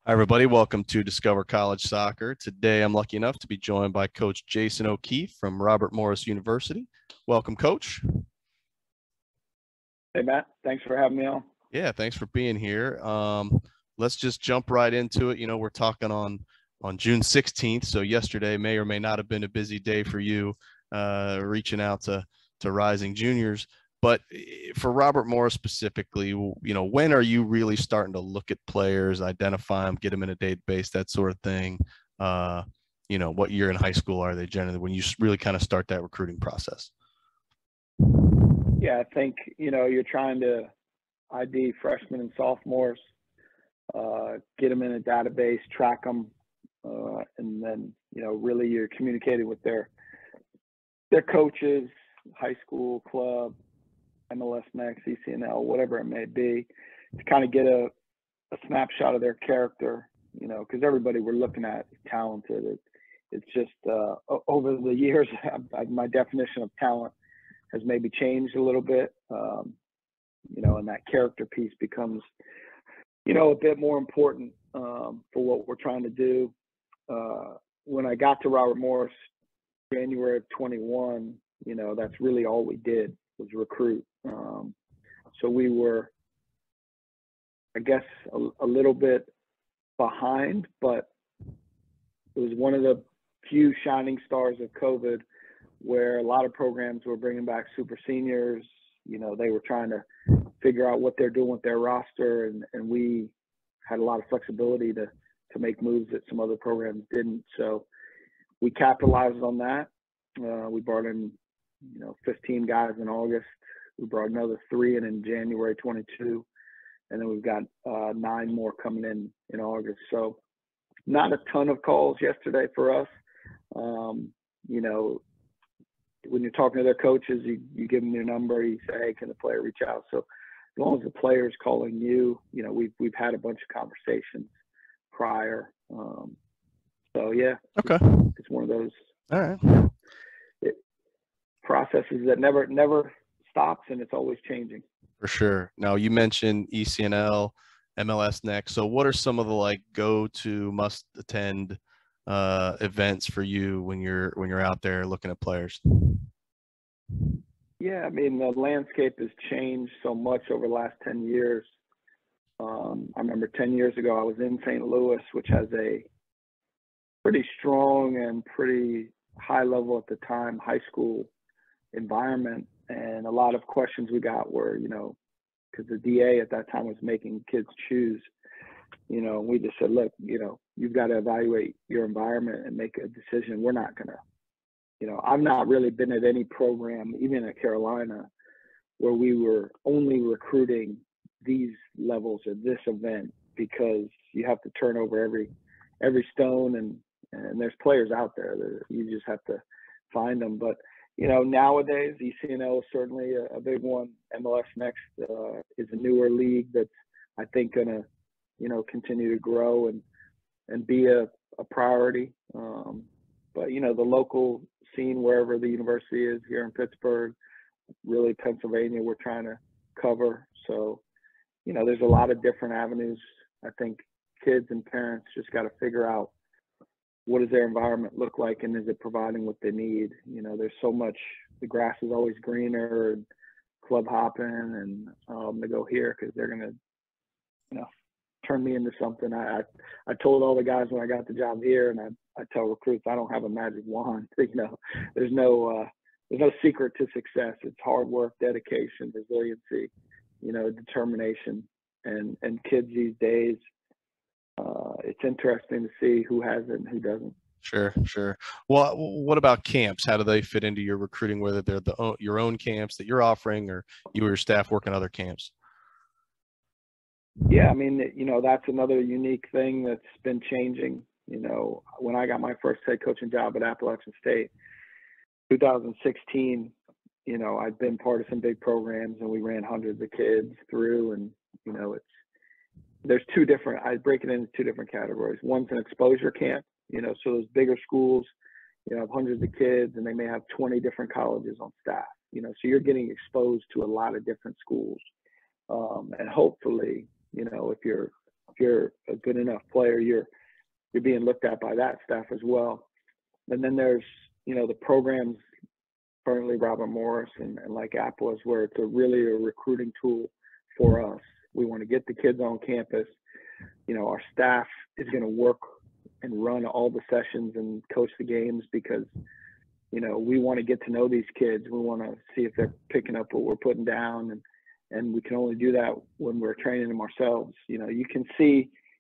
Hi, everybody. Welcome to Discover College Soccer. Today, I'm lucky enough to be joined by Coach Jason O'Keefe from Robert Morris University. Welcome, Coach. Hey, Matt. Thanks for having me on. Yeah, thanks for being here. Let's just jump right into it. We're talking on June 16th, so yesterday may or may not have been a busy day for you, reaching out to rising juniors. But for Robert Morris specifically, when are you really starting to look at players, identify them, get them in a database, that sort of thing? What year in high school are they generally when you really kind of start that recruiting process? Yeah, I think, you're trying to ID freshmen and sophomores, get them in a database, track them, and then, really you're communicating with their coaches, high school, club, MLS Next, ECNL, whatever it may be, to kind of get a snapshot of their character, because everybody we're looking at is talented. It's just over the years, my definition of talent has maybe changed a little bit, and that character piece becomes, a bit more important for what we're trying to do. When I got to Robert Morris, January of 21, that's really all we did was recruit. So we were, I guess, a little bit behind, but it was one of the few shining stars of COVID where a lot of programs were bringing back super seniors. They were trying to figure out what they're doing with their roster, and we had a lot of flexibility to make moves that some other programs didn't. So we capitalized on that. We brought in, 15 guys in August. We brought another 3 in January 22, and then we've got 9 more coming in August. So not a ton of calls yesterday for us. When you're talking to their coaches, you give them your number, you say, hey, can the player reach out? So as long as the player's calling you, we've had a bunch of conversations prior. So yeah, Okay. it's one of those All right. processes that never stops, and it's always changing. For sure. Now you mentioned ECNL, MLS Next. So what are some of the go-to must attend events for you when you're out there looking at players? Yeah, I mean, the landscape has changed so much over the last 10 years. I remember 10 years ago, I was in St. Louis, which has a pretty strong and pretty high level at the time high school environment. And a lot of questions we got were, because the DA at that time was making kids choose, we just said, look, you've got to evaluate your environment and make a decision. We're not going to, I've not really been at any program, even at Carolina, where we were only recruiting these levels or this event, because you have to turn over every stone, and there's players out there that you just have to find them. But nowadays ECNL is certainly a big one. MLS Next is a newer league that's, I think, gonna continue to grow and be a priority. But the local scene, wherever the university is here in Pittsburgh, really Pennsylvania, we're trying to cover. So there's a lot of different avenues. I think kids and parents just got to figure out, what does their environment look like, and is it providing what they need? There's so much, the grass is always greener, and club hopping, and they go here because they're going to, turn me into something. I told all the guys when I got the job here, and I tell recruits, I don't have a magic wand. There's no secret to success. It's hard work, dedication, resiliency, determination, and kids these days. It's interesting to see who has it and who doesn't. Sure, sure. Well, what about camps? How do they fit into your recruiting, whether they're your own camps that you're offering, or you or your staff working other camps? Yeah, I mean, that's another unique thing that's been changing. When I got my first head coaching job at Appalachian State, 2016, I'd been part of some big programs, and we ran hundreds of kids through, and I break it into 2 different categories. One's an exposure camp, so those bigger schools, have hundreds of kids, and they may have 20 different colleges on staff, so you're getting exposed to a lot of different schools. And hopefully, if you're if you're a good enough player, you're being looked at by that staff as well. And then there's, you know, the programs currently Robert Morris and like Apple is where it's really a recruiting tool for us. We want to get the kids on campus. You know, our staff is going to work and run all the sessions and coach the games because, you know, we want to get to know these kids. We want to see if they're picking up what we're putting down. And we can only do that when we're training them ourselves. You know, you can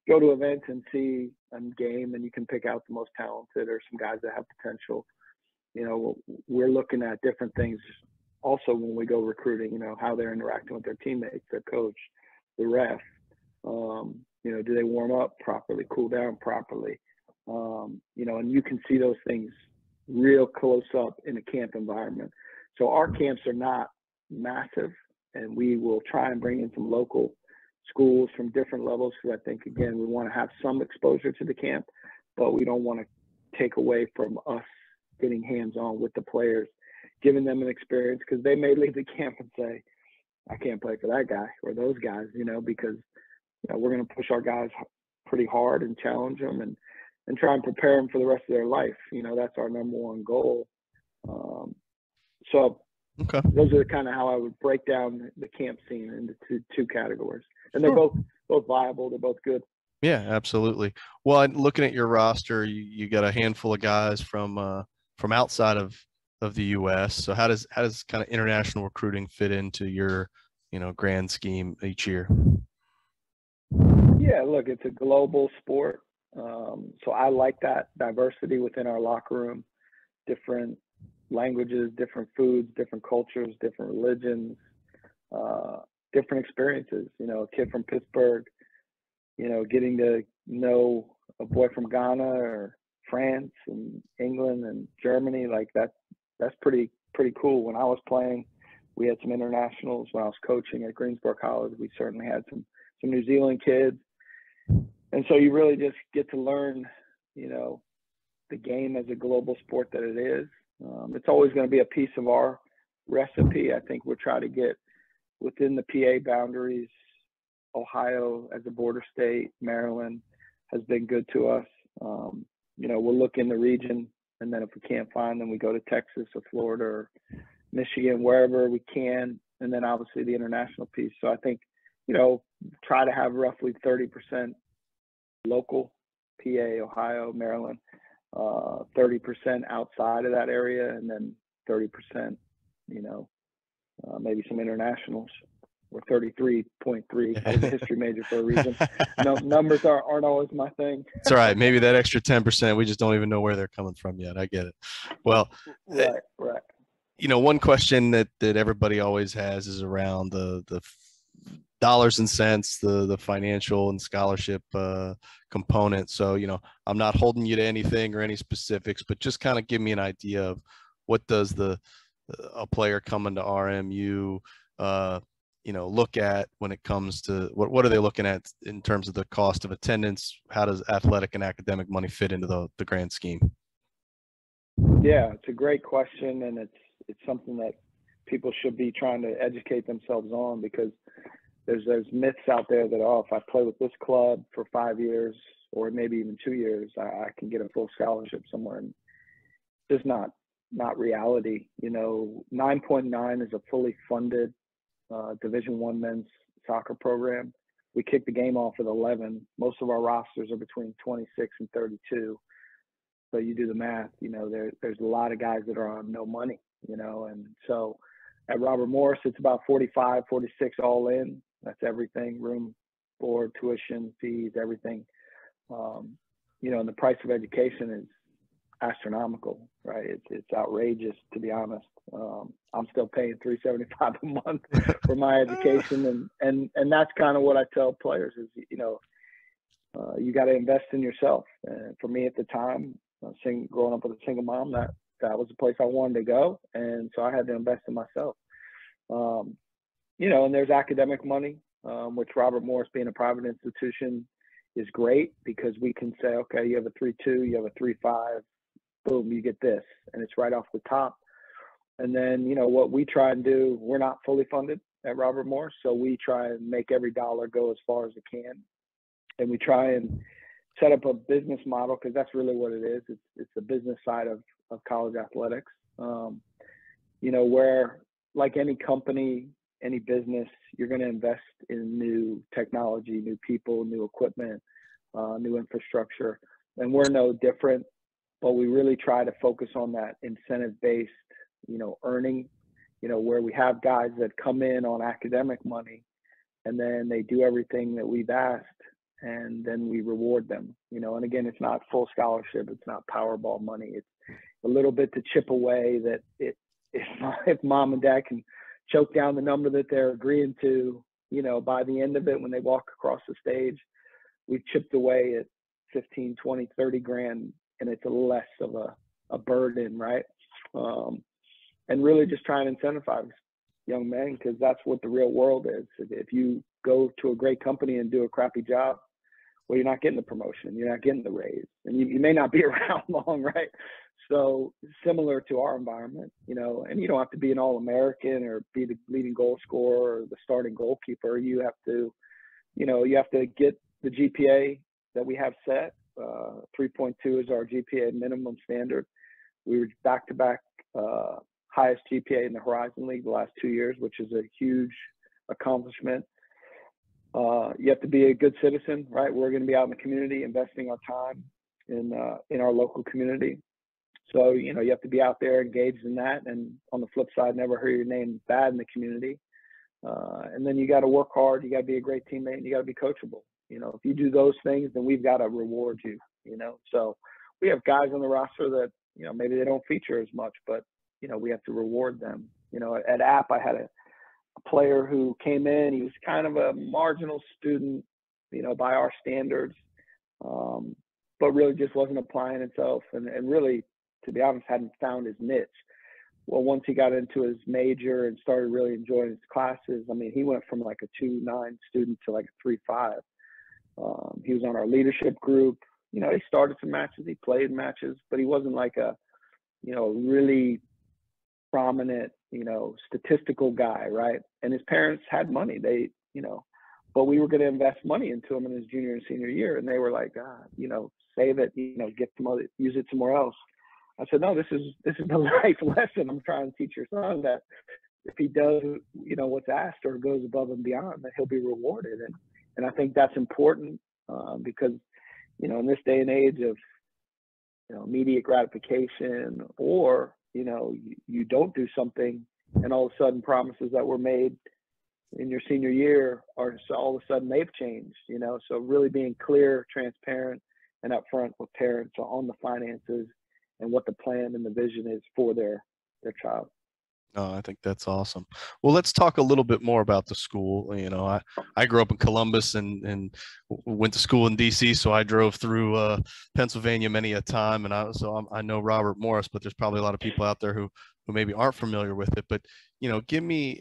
go to events and see a game and you can pick out the most talented or some guys that have potential. You know, we're looking at different things also when we go recruiting, you know, how they're interacting with their teammates, their coach, the ref. You know, do they warm up properly, cool down properly? You know, and you can see those things real close up in a camp environment. So our camps are not massive, and we will try and bring in some local schools from different levels because I think, again, we want to have some exposure to the camp, but we don't want to take away from us getting hands-on with the players, giving them an experience because they may leave the camp and say, I can't play for that guy or those guys, you know, because you know, we're going to push our guys pretty hard and challenge them and try and prepare them for the rest of their life. You know, that's our number one goal. So Okay. those are kind of how I would break down the camp scene into two categories. And they're Sure. both viable. They're both good. Yeah, absolutely. Well, and looking at your roster, you got a handful of guys from outside of the U.S. So how does kind of international recruiting fit into your, you know, grand scheme each year? Yeah, look, it's a global sport. So I like that diversity within our locker room, different languages, different foods, different cultures, different religions, different experiences. You know, a kid from Pittsburgh, you know, getting to know a boy from Ghana or France and England and Germany, like that's pretty cool. When I was playing, we had some internationals. When I was coaching at Greensboro College, we certainly had some New Zealand kids. And so you really just get to learn, you know, the game as a global sport that it is. It's always going to be a piece of our recipe. I think we'll try to get within the PA boundaries. Ohio as a border state, Maryland has been good to us. You know, we'll look in the region, and then if we can't find them, we go to Texas or Florida or Michigan, wherever we can. And then obviously the international piece. So I think, you know, try to have roughly 30% local, PA, Ohio, Maryland, 30% outside of that area, and then 30%, you know, maybe some internationals, or 33.3. I was a history major for a reason. No, numbers aren't always my thing. It's all right. Maybe that extra 10%, we just don't even know where they're coming from yet. I get it. Well, right. You know, one question that everybody always has is around the dollars and cents, the financial and scholarship component. So, you know, I'm not holding you to anything or any specifics, but just kind of give me an idea of what does a player coming to RMU, you know, look at when it comes to what are they looking at in terms of the cost of attendance? How does athletic and academic money fit into the grand scheme? Yeah, it's a great question, and it's something that people should be trying to educate themselves on, because there's myths out there that, oh, if I play with this club for 5 years or maybe even 2 years, I can get a full scholarship somewhere. And it's just not reality. You know, 9.9 is a fully funded Division I men's soccer program. We kick the game off at 11. Most of our rosters are between 26 and 32. So you do the math, you know, there's a lot of guys that are on no money, you know. And so at Robert Morris, it's about 45, 46 all in. That's everything: room, board, tuition, fees, everything. You know, and the price of education is astronomical, right? It's outrageous, to be honest. I'm still paying $375 a month for my education, and that's kind of what I tell players is, you know, you got to invest in yourself. And for me at the time, growing up with a single mom, that was the place I wanted to go, and so I had to invest in myself. You know, and there's academic money, which Robert Morris, being a private institution, is great, because we can say, okay, you have a 3.2, you have a 3.5, boom, you get this, and it's right off the top. And then, you know, what we try and do, we're not fully funded at Robert Morris, so we try and make every dollar go as far as it can. and we try and set up a business model, because that's really what it is. It's the business side of college athletics. Where, like any company, any business, you're going to invest in new technology, new people, new equipment, new infrastructure, and we're no different. But we really try to focus on that incentive-based, earning, where we have guys that come in on academic money, and then they do everything that we've asked, and then we reward them. And again, it's not full scholarship, it's not Powerball money. It's a little bit to chip away that if mom and dad can choke down the number that they're agreeing to, by the end of it, when they walk across the stage, we've chipped away at 15, 20, 30 grand, and it's less of a burden, right? And really just try and incentivize young men, because that's what the real world is. If you go to a great company and do a crappy job, well, you're not getting the promotion, you're not getting the raise, and you may not be around long, right? So similar to our environment, and you don't have to be an All-American or be the leading goal scorer or the starting goalkeeper. You have to get the GPA that we have set. 3.2 is our GPA minimum standard. We were back-to-back highest GPA in the Horizon League the last 2 years, which is a huge accomplishment. You have to be a good citizen, right? We're going to be out in the community, investing our time in our local community. So, you have to be out there engaged in that. And on the flip side, never hear your name bad in the community. And then you got to work hard. You got to be a great teammate, and you got to be coachable. If you do those things, then we've got to reward you, So we have guys on the roster that, maybe they don't feature as much, but, we have to reward them. At App, I had a player who came in. He was kind of a marginal student, by our standards, but really just wasn't applying himself, and really, to be honest, hadn't found his niche. Well, once he got into his major and started really enjoying his classes, he went from like a 2.9 student to like a 3.5. He was on our leadership group. He started some matches, he played matches, but he wasn't like a, really prominent, statistical guy, right? And his parents had money. They, but we were going to invest money into him in his junior and senior year, and they were like, save it, get some other, use it somewhere else. I said, no, this is the life lesson I'm trying to teach your son, that if he does, what's asked or goes above and beyond, that he'll be rewarded. And I think that's important because, in this day and age of, immediate gratification, or, you don't do something and all of a sudden promises that were made in your senior year are all of a sudden they've changed, so really being clear, transparent, and upfront with parents on the finances and what the plan and the vision is for their child. Oh, I think that's awesome. Well, let's talk a little bit more about the school. I grew up in Columbus and went to school in DC, so I drove through Pennsylvania many a time, and I know Robert Morris, but there's probably a lot of people out there who maybe aren't familiar with it. But give me,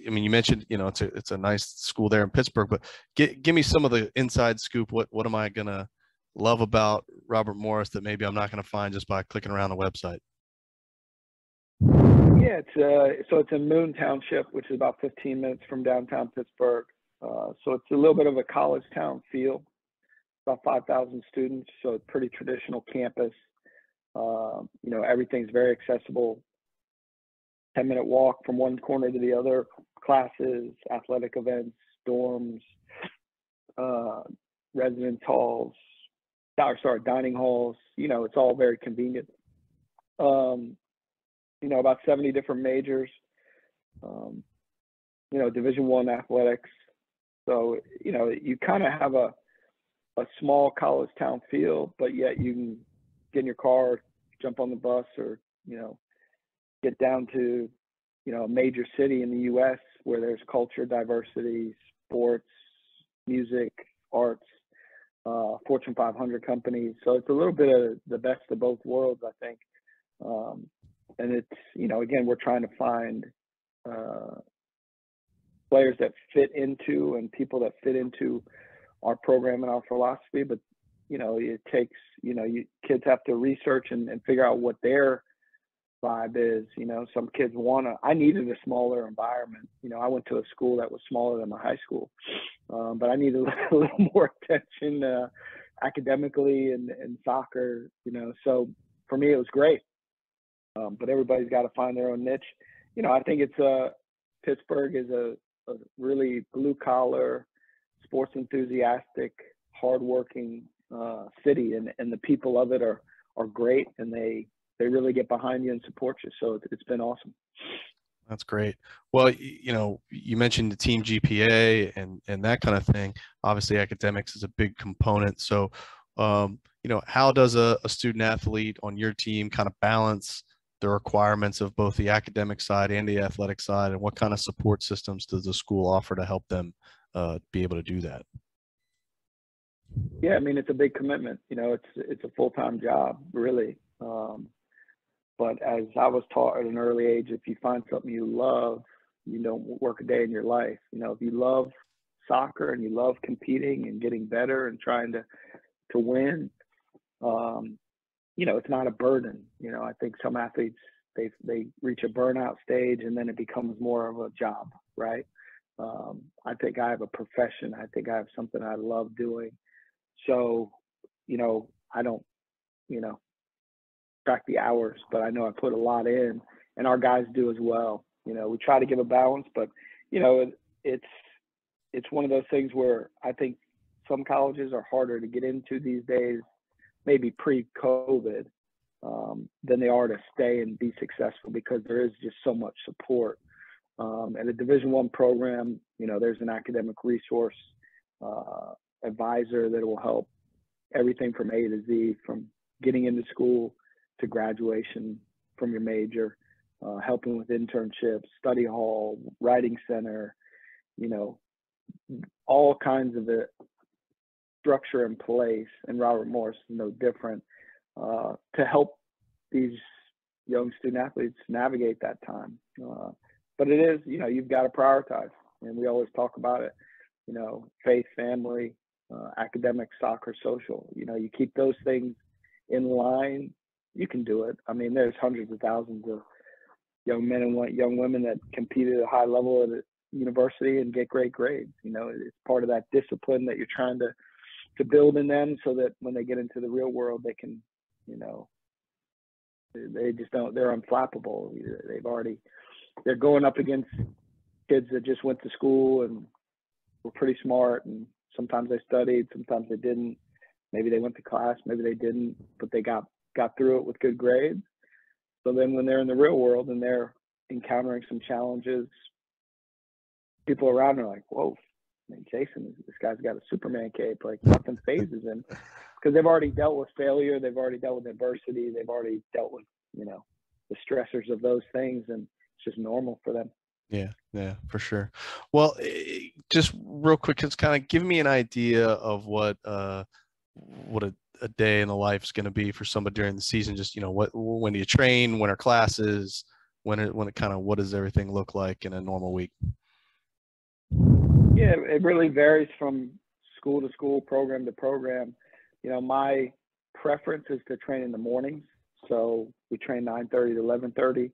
you mentioned it's a nice school there in Pittsburgh, but give me some of the inside scoop. What am I gonna love about Robert Morris that maybe I'm not gonna find just by clicking around the website? Yeah, it's in Moon Township, which is about 15 minutes from downtown Pittsburgh. So it's a little bit of a college town feel. About 5,000 students, so it's pretty traditional campus. Everything's very accessible. 10-minute walk from one corner to the other. Classes, athletic events, dorms, residence halls, dining halls. It's all very convenient. About 70 different majors, Division I athletics. So, you kind of have a small college town feel, but yet you can get in your car, jump on the bus, or, get down to, a major city in the U.S. where there's culture, diversity, sports, music, arts, Fortune 500 companies. So it's a little bit of the best of both worlds, I think. And it's, again, we're trying to find players that fit into and people that fit into our program and our philosophy. But, it takes, kids have to research and figure out what their vibe is. You know, some kids I needed a smaller environment. You know, I went to a school that was smaller than my high school, but I needed a little more attention academically and soccer, you know. So for me, it was great. But everybody's got to find their own niche. You know, I think Pittsburgh is a really blue collar, sports enthusiastic, hardworking city, and the people of it are great, and they really get behind you and support you. So it's been awesome. That's great. Well, you know, you mentioned the team GPA and that kind of thing. Obviously, academics is a big component. So, you know, how does a student athlete on your team kind of balance the requirements of both the academic side and the athletic side, and what kind of support systems does the school offer to help them be able to do that? Yeah, I mean, it's a big commitment. You know, it's a full-time job, really. But as I was taught at an early age, if you find something you love, you don't work a day in your life. You know, if you love soccer and you love competing and getting better and trying to win, you know, it's not a burden. You know, I think some athletes, they reach a burnout stage and then it becomes more of a job, right? I think I have a profession. I think I have something I love doing. So, you know, I don't, you know, track the hours, but I know I put a lot in, and our guys do as well. You know, we try to give a balance, but you know, it's one of those things where I think some colleges are harder to get into these days, maybe pre-COVID, than they are to stay and be successful, because there is just so much support. At a Division I program, you know, there's an academic resource advisor that will help everything from A to Z, from getting into school to graduation from your major, helping with internships, study hall, writing center, you know, all kinds of the structure in place. And Robert Morris is no different, to help these young student athletes navigate that time. But it is, you know, you've got to prioritize, and we always talk about it, you know, faith, family, academic, soccer, social. You know, you keep those things in line, you can do it. I mean, there's hundreds of thousands of young men and young women that compete at a high level at a university and get great grades. You know, it's part of that discipline that you're trying to build in them, so that when they get into the real world, they can, you know, they just don't, they're unflappable. They're going up against kids that just went to school and were pretty smart, and sometimes they studied, sometimes they didn't. Maybe they went to class, maybe they didn't, but they got through it with good grades. So then when they're in the real world and they're encountering some challenges, people around are like, whoa, man, Jason, this guy's got a Superman cape, like nothing phases him. Because they've already dealt with failure, they've already dealt with adversity, they've already dealt with, you know, the stressors of those things, and it's just normal for them. Yeah, for sure. Well, just real quick, just kind of give me an idea of what a day in the life is going to be for somebody during the season. Just, you know, when do you train? When are classes? When it kind of, what does everything look like in a normal week? Yeah, it really varies from school to school, program to program. You know, my preference is to train in the mornings. So we train 9:30 to 11:30.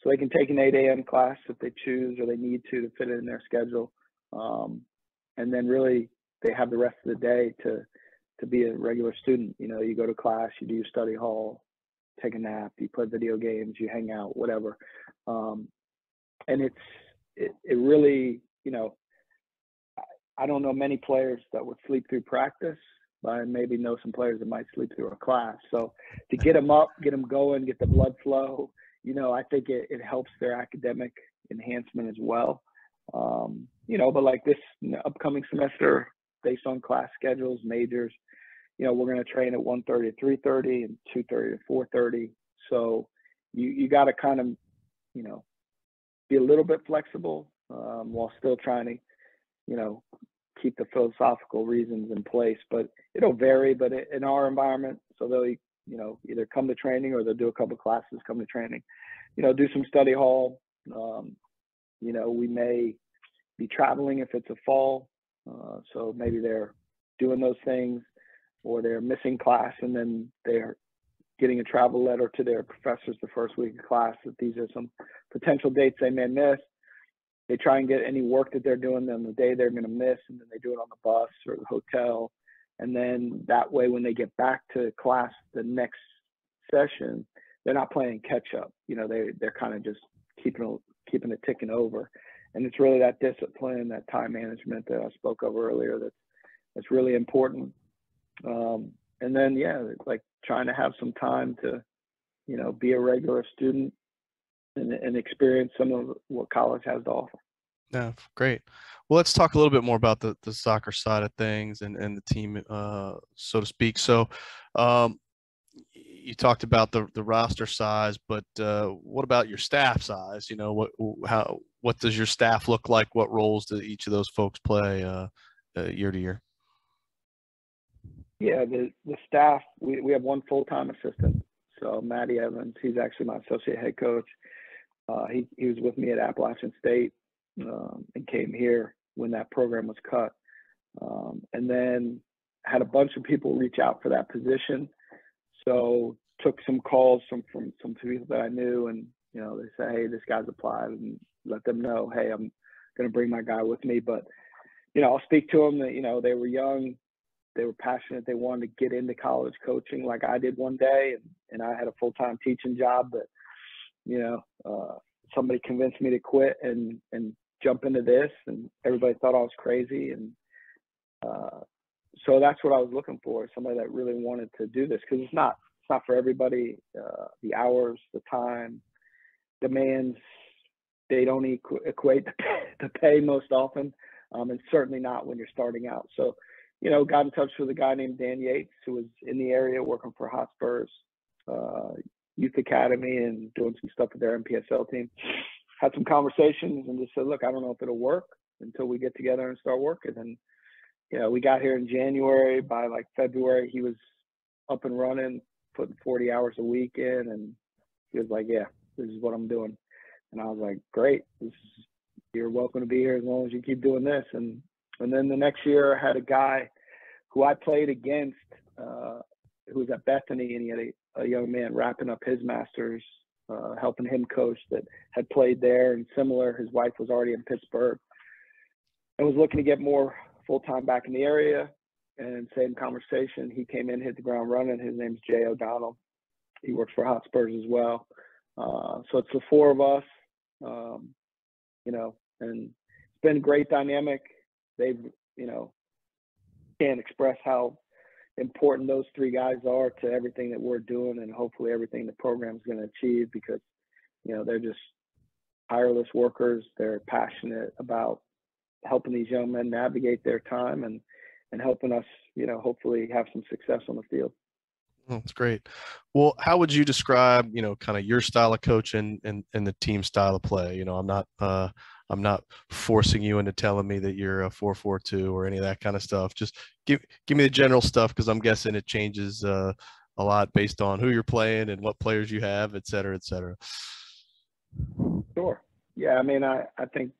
So they can take an 8 a.m. class if they choose or they need to fit it in their schedule. And then really they have the rest of the day to be a regular student. You know, you go to class, you do your study hall, take a nap, you play video games, you hang out, whatever. And it really, you know, I don't know many players that would sleep through practice, but I maybe know some players that might sleep through a class. So to get them up, get them going, get the blood flow, you know, I think it helps their academic enhancement as well. You know, but like this upcoming semester, based on class schedules, majors, you know, we're going to train at 1:30 to 3:30 and 2:30 to 4:30. So you got to kind of, you know, be a little bit flexible, while still trying to, you know, keep the philosophical reasons in place. But it'll vary. But in our environment, so they'll, you know, either come to training or they'll do a couple of classes, come to training, you know, do some study hall. You know, we may be traveling if it's a fall. So maybe they're doing those things, or they're missing class and then they're getting a travel letter to their professors the first week of class that these are some potential dates they may miss. They try and get any work that they're doing on the day they're going to miss, and then they do it on the bus or the hotel. And then that way, when they get back to class the next session, they're not playing catch up. You know, they're kind of just keeping it ticking over. And it's really that discipline, that time management that I spoke of earlier that's really important. And then, yeah, it's like trying to have some time to, you know, be a regular student and experience some of what college has to offer. Yeah, great. Well, let's talk a little bit more about the soccer side of things and the team, so to speak. So, you talked about the roster size, but what about your staff size? You know, what does your staff look like? What roles do each of those folks play year to year? Yeah, the staff, we have one full-time assistant. So Matty Evans, he's actually my associate head coach. He was with me at Appalachian State and came here when that program was cut. And then had a bunch of people reach out for that position. So took some calls from some people that I knew, and, you know, they say, hey, this guy's applied, and let them know, hey, I'm going to bring my guy with me. But, you know, I'll speak to them that, you know, they were young, they were passionate, they wanted to get into college coaching like I did one day, and I had a full-time teaching job, but, you know, somebody convinced me to quit and jump into this, and everybody thought I was crazy. And so that's what I was looking for, somebody that really wanted to do this, because it's not for everybody. The hours, the time, demands, they don't equate the pay most often, and certainly not when you're starting out. So, you know, got in touch with a guy named Dan Yates, who was in the area working for Hotspur's Youth Academy and doing some stuff with their MPSL team. Had some conversations and just said, look, I don't know if it'll work until we get together and start working. And, you know, we got here in January. By like February, he was up and running, putting 40 hours a week in. And he was like, yeah, this is what I'm doing. And I was like, great. You're welcome to be here as long as you keep doing this. And then the next year, I had a guy who I played against, who was at Bethany, and he had a young man wrapping up his master's, helping him coach, that had played there. And similar, his wife was already in Pittsburgh and was looking to get more full-time back in the area. And same conversation, he came in, hit the ground running. His name's Jay O'Donnell. He works for Hotspurs as well. So it's the four of us, you know, and it's been a great dynamic. They've, you know, can't express how important those three guys are to everything that we're doing, and hopefully everything the program's going to achieve, because, you know, they're just tireless workers. They're passionate about helping these young men navigate their time and helping us, you know, hopefully have some success on the field. That's great. Well, how would you describe, you know, kind of your style of coaching and the team style of play? You know, I'm not forcing you into telling me that you're a 4-4-2 or any of that kind of stuff. Just give me the general stuff, because I'm guessing it changes a lot based on who you're playing and what players you have, et cetera, et cetera. Sure. Yeah, I mean, I think,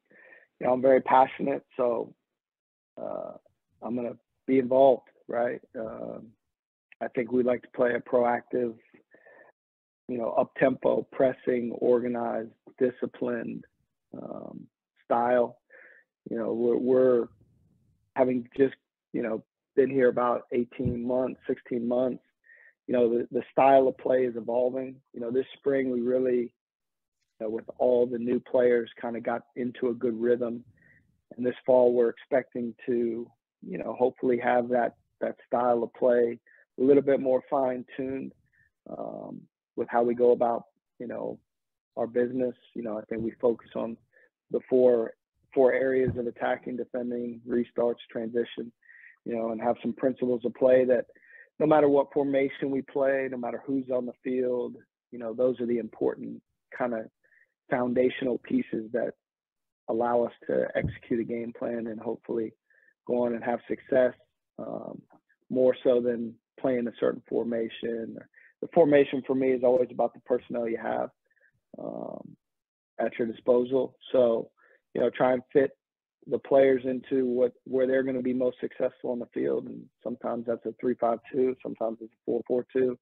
you know, I'm very passionate, so I'm going to be involved, right? I think we like to play a proactive, you know, up-tempo, pressing, organized, disciplined style. You know, we're having just, you know, been here about 18 months, 16 months. You know, the style of play is evolving. You know, this spring we really, you know, with all the new players, kind of got into a good rhythm. And this fall we're expecting to, you know, hopefully have that style of play a little bit more fine-tuned with how we go about, you know, our business. You know, I think we focus on the four areas of attacking, defending, restarts, transition, you know, and have some principles of play that no matter what formation we play, no matter who's on the field, you know, those are the important kind of foundational pieces that allow us to execute a game plan and hopefully go on and have success, more so than playing a certain formation. The formation for me is always about the personnel you have at your disposal. So, you know, try and fit the players into where they're going to be most successful on the field. And sometimes that's a 3-5-2, sometimes it's a 4-4-2.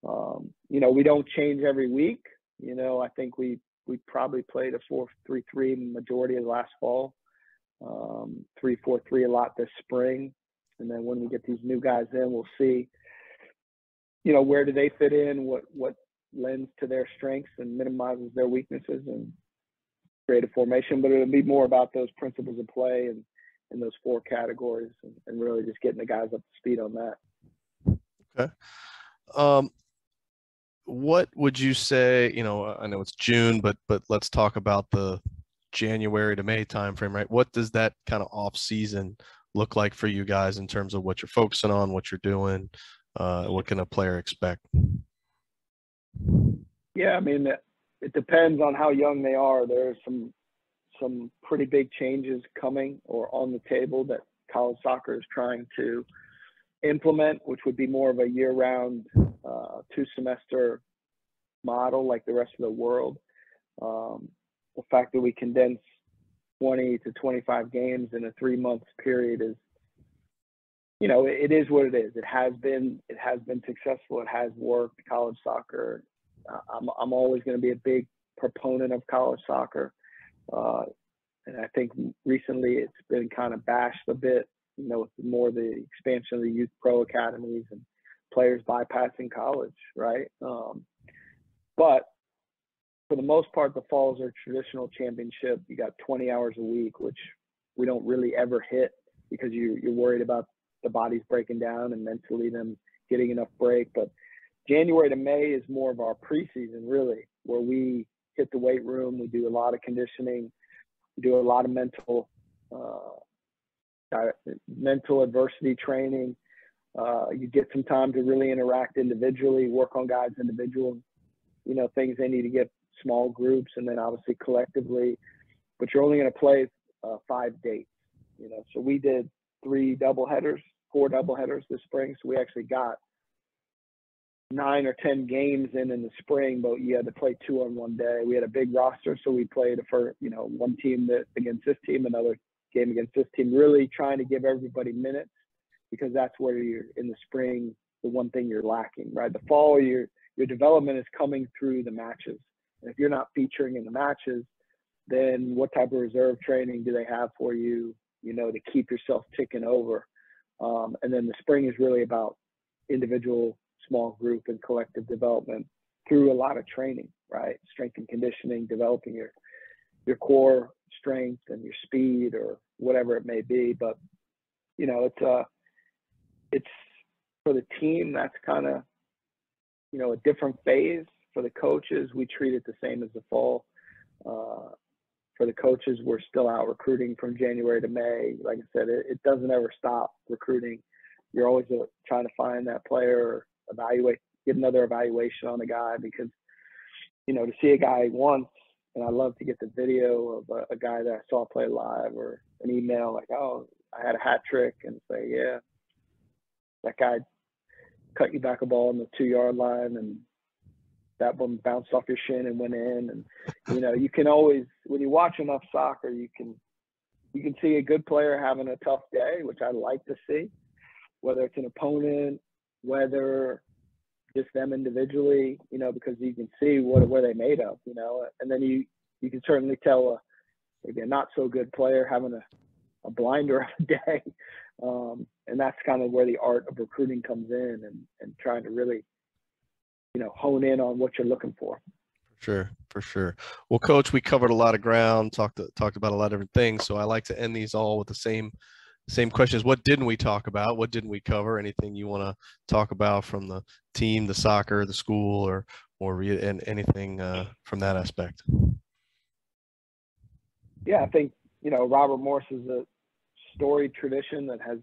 We don't change every week. I think we probably played a 4-3-3 majority of last fall, 3-4-3 a lot this spring. And then when we get these new guys in, we'll see, where do they fit in, what lends to their strengths and minimizes their weaknesses, and create a formation. But it'll be more about those principles of play and those 4 categories, and really just getting the guys up to speed on that. Okay. What would you say, I know it's June, but let's talk about the January to May timeframe, right? What does that kind of off season look like for you guys in terms of what you're focusing on, what you're doing? What can a player expect? Yeah, I mean, it depends on how young they are. There are some pretty big changes coming or on the table that college soccer is trying to implement, which would be more of a year-round 2-semester model like the rest of the world. The fact that we condense 20 to 25 games in a 3-month period is, it is what it is. It has been successful. It has worked. College soccer. I'm always going to be a big proponent of college soccer, and I think recently it's been kind of bashed a bit. With more the expansion of the youth pro academies and players bypassing college, right? But for the most part, the fall is our traditional championship. You got 20 hours a week, which we don't really ever hit because you're worried about the bodies breaking down and mentally them getting enough break. But January to May is more of our preseason, really, where we hit the weight room. We do a lot of conditioning. We do a lot of mental adversity training. You get some time to really interact individually, work on guys' individual, things they need to get, small groups, and then obviously collectively. But you're only going to play 5 dates, So we did 4 doubleheaders this spring. So we actually got 9 or 10 games in the spring, but you had to play 2 on one day. We had a big roster, so we played one team against this team, another game against this team, really trying to give everybody minutes, because that's where you're in the spring, the one thing you're lacking, right? The fall, your development is coming through the matches. And if you're not featuring in the matches, then what type of reserve training do they have for you, to keep yourself ticking over? And then the spring is really about individual, small group, and collective development through a lot of training, right? Strength and conditioning, developing your core strength and your speed or whatever it may be. But it's for the team, that's kind of a different phase. For the coaches, we treat it the same as the fall. For the coaches, we're still out recruiting from January to May. Like I said, it doesn't ever stop recruiting. You're always trying to find that player, get another evaluation on the guy, because to see a guy once, and I love to get the video of a guy that I saw play live, or an email like, oh, I had a hat trick, and say, yeah, that guy cut you back a ball on the 2-yard line, and that one bounced off your shin and went in. And, you can always, when you watch enough soccer, you can see a good player having a tough day, which I like to see, whether it's an opponent, whether just them individually, because you can see what they're made of, and then you can certainly tell maybe a not so good player having a blinder of a day. And that's kind of where the art of recruiting comes in, and trying to really, hone in on what you're looking for. For sure. Well, Coach, we covered a lot of ground, talked about a lot of different things. So I like to end these all with the same questions. What didn't we talk about? What didn't we cover? Anything you want to talk about from the team, the soccer, the school, or anything from that aspect? Yeah, I think, Robert Morris is a storied tradition that has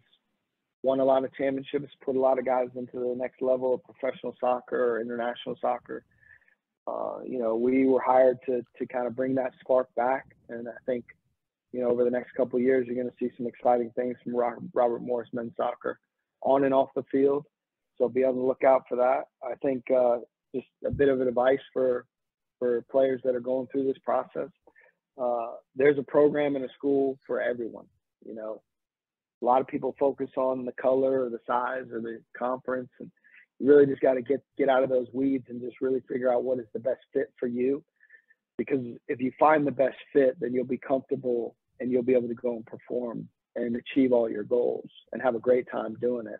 won a lot of championships, put a lot of guys into the next level of professional soccer or international soccer. We were hired to kind of bring that spark back. And I think, over the next couple of years, you're going to see some exciting things from Robert Morris men's soccer on and off the field. So be on the lookout for that. I think just a bit of advice for players that are going through this process. There's a program in a school for everyone. A lot of people focus on the color or the size or the conference, and You really just got to get out of those weeds and just really figure out what is the best fit for you. Because if you find the best fit, then you'll be comfortable and you'll be able to go and perform and achieve all your goals and have a great time doing it.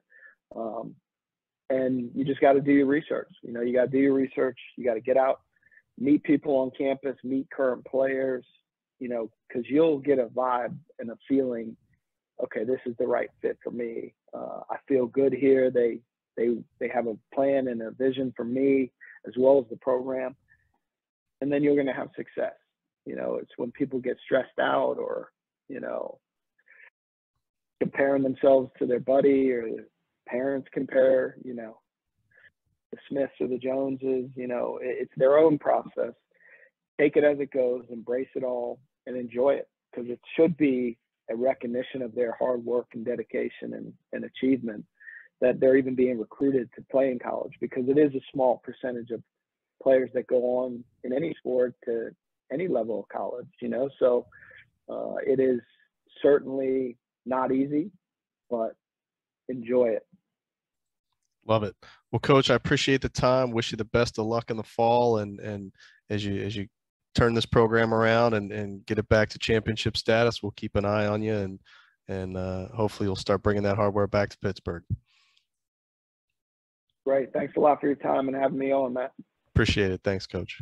And you just got to do your research. You know, you got to do your research. You got to get out, meet people on campus, meet current players, you know, because you'll get a vibe and a feeling, okay, this is the right fit for me. I feel good here. They have a plan and a vision for me as well as the program. And then you're going to have success. You know, it's when people get stressed out or, you know, comparing themselves to their buddy, or parents compare, you know, the Smiths or the Joneses, you know, it's their own process. Take it as it goes, embrace it all, and enjoy it, because it should be a recognition of their hard work and dedication and achievement that they're even being recruited to play in college, because it is a small percentage of players that go on in any sport to any level of college, you know. So it is certainly not easy, but enjoy it. Love it. Well, Coach, I appreciate the time. Wish you the best of luck in the fall, and as you turn this program around and get it back to championship status, we'll keep an eye on you, and hopefully you'll start bringing that hardware back to Pittsburgh. Great. Thanks a lot for your time and having me on, Matt. Appreciate it. Thanks, Coach.